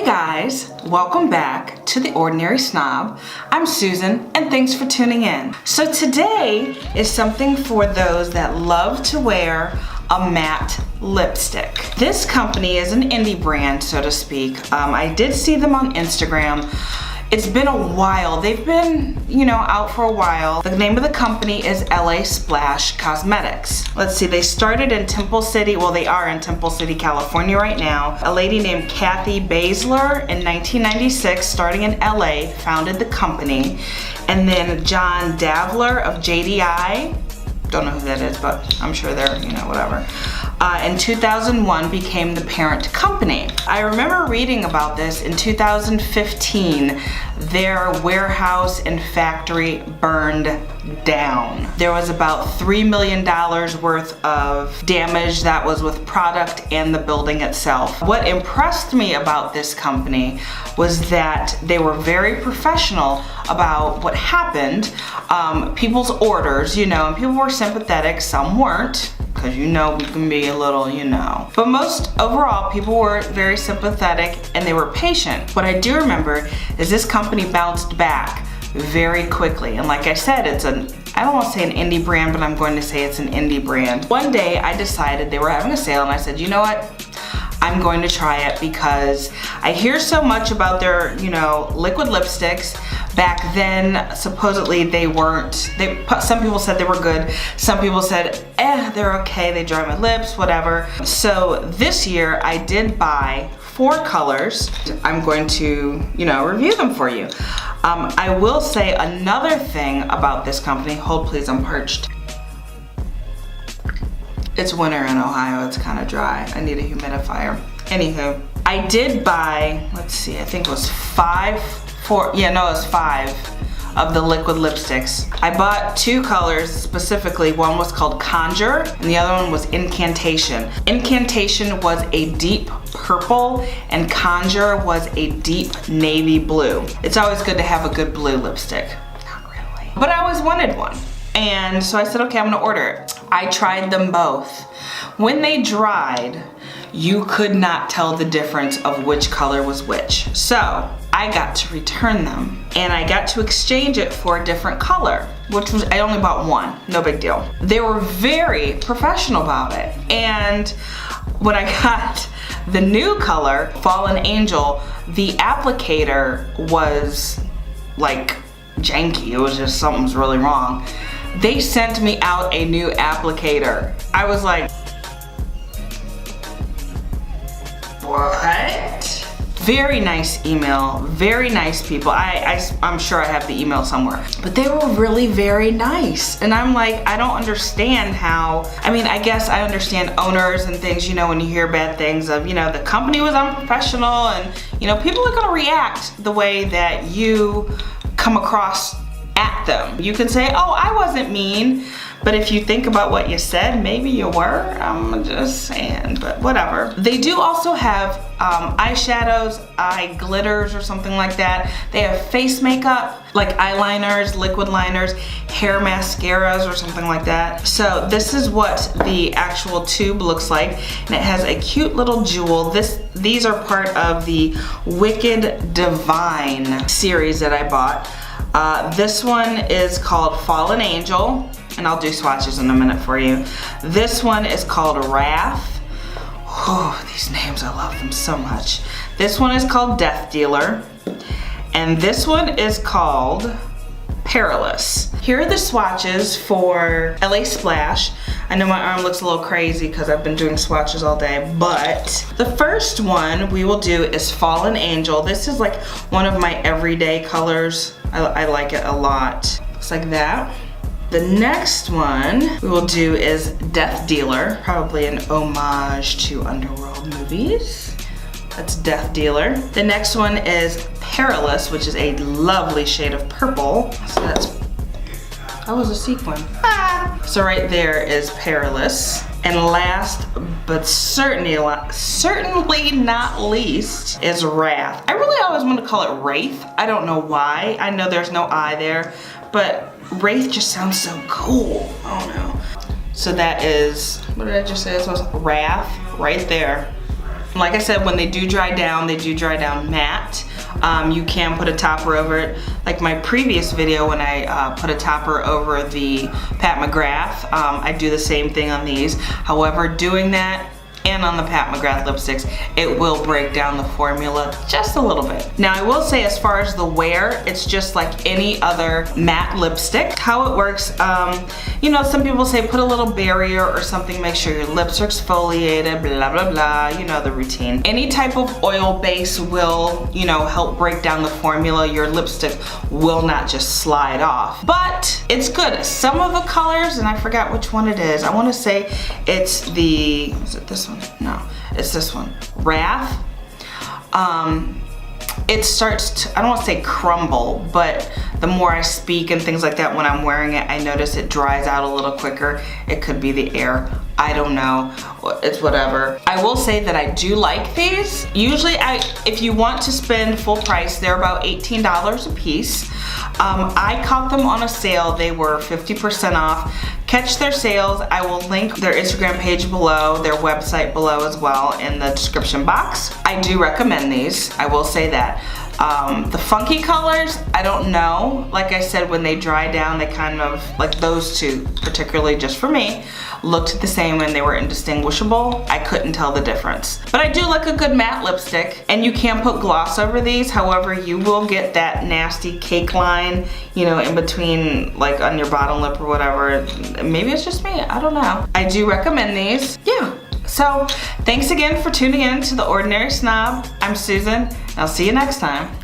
Guys, welcome back to the Ordinary Snob. I'm Susan and thanks for tuning in. So today is something for those that love to wear a matte lipstick. This company is an indie brand, so to speak. I did see them on Instagram. It's been a while. They've been, out for a while. The name of the company is LA Splash Cosmetics. Let's see, they started in Temple City. Well, they are in Temple City, California right now. A lady named Kathy Baszler in 1996, starting in LA, founded the company. And then John Davler of JDI, don't know who that is, but I'm sure they're, whatever. In 2001 became the parent company. I remember reading about this in 2015. Their warehouse and factory burned down. There was about $3 million worth of damage that was with product and the building itself. What impressed me about this company was that they were very professional about what happened. People's orders, and people were sympathetic, some weren't, because we can be a little, But most overall, people were very sympathetic and they were patient. What I do remember is this company bounced back very quickly. And like I said, I don't want to say an indie brand, but I'm going to say it's an indie brand. One day I decided they were having a sale and I said, you know what? I'm going to try it because I hear so much about their, liquid lipsticks. Back then, supposedly they weren't, some people said they were good. Some people said, they're okay, they dry my lips, whatever. So this year I did buy 4 colors. I'm going to, review them for you. I will say another thing about this company. Hold please, I'm parched. It's winter in Ohio, it's kind of dry. I need a humidifier. Anywho, I did buy, let's see, I think it was 5 of the liquid lipsticks. I bought 2 colors specifically. One was called Conjure and the other one was Incantation. Incantation was a deep purple and Conjure was a deep navy blue. It's always good to have a good blue lipstick. Not really. But I always wanted one. And so I said, okay, I'm gonna order it. I tried them both. When they dried, you could not tell the difference of which color was which. So I got to return them and I got to exchange it for a different color, which was, I only bought one, no big deal. They were very professional about it. And when I got the new color, Fallen Angel, the applicator was like janky. It was just something's really wrong. They sent me out a new applicator. I was like, what? Very nice email, very nice people. I'm sure I have the email somewhere. But they were really very nice. And I'm like, I don't understand how, I guess I understand owners and things, when you hear bad things of, the company was unprofessional and, people are gonna react the way that you come across at them. You can say, oh, I wasn't mean. But if you think about what you said, maybe you were. I'm just saying, but whatever. They do also have eyeshadows, eye glitters or something like that. They have face makeup, like eyeliners, liquid liners, hair mascaras or something like that. So this is what the actual tube looks like. And it has a cute little jewel. These are part of the Wicked Divine series that I bought. This one is called Fallen Angel. And I'll do swatches in a minute for you. This one is called Wrath. Oh, these names, I love them so much. This one is called Death Dealer. And this one is called Perilous. Here are the swatches for LA Splash. I know my arm looks a little crazy because I've been doing swatches all day, but the first one we will do is Fallen Angel. This is like one of my everyday colors. I like it a lot. Looks like that. The next one we will do is Death Dealer, probably an homage to underworld movies. That's Death Dealer. The next one is Perilous, which is a lovely shade of purple. So that was a sequin. Ah! So right there is Perilous. And last, but certainly not least, is Wrath. I really always want to call it Wraith. I don't know why. I know there's no I there, but Wraith just sounds so cool. I don't know. So that is, what did I just say? This was Wrath right there. Like I said, when they do dry down, they do dry down matte. You can put a topper over it. Like my previous video when I put a topper over the Pat McGrath, I do the same thing on these. However, doing that and on the Pat McGrath lipsticks, it will break down the formula just a little bit. Now I will say, as far as the wear, it's just like any other matte lipstick. How it works, you know, some people say put a little barrier or something, make sure your lips are exfoliated, blah, blah, blah, you know the routine. Any type of oil base will, you know, help break down the formula. Your lipstick will not just slide off, but it's good. Some of the colors, and I forgot which one it is. I wanna say it's the, is it this one? No, it's this one, Wrath. It starts to, I don't want to say crumble, but the more I speak and things like that when I'm wearing it, I notice it dries out a little quicker. It could be the air, I don't know, it's whatever. I will say that I do like these. Usually if you want to spend full price, they're about $18 a piece. I caught them on a sale. They were 50% off. Catch their sales. I will link their Instagram page below, their website below as well in the description box. I do recommend these, I will say that. The funky colors, I don't know. Like I said, when they dry down, they kind of, like those two, particularly just for me, looked the same and they were indistinguishable. I couldn't tell the difference. But I do like a good matte lipstick, and you can put gloss over these. However, you will get that nasty cake line, you know, in between, like on your bottom lip or whatever. Maybe it's just me, I don't know. I do recommend these, yeah. So, thanks again for tuning in to The Ordinary Snob. I'm Susan, and I'll see you next time.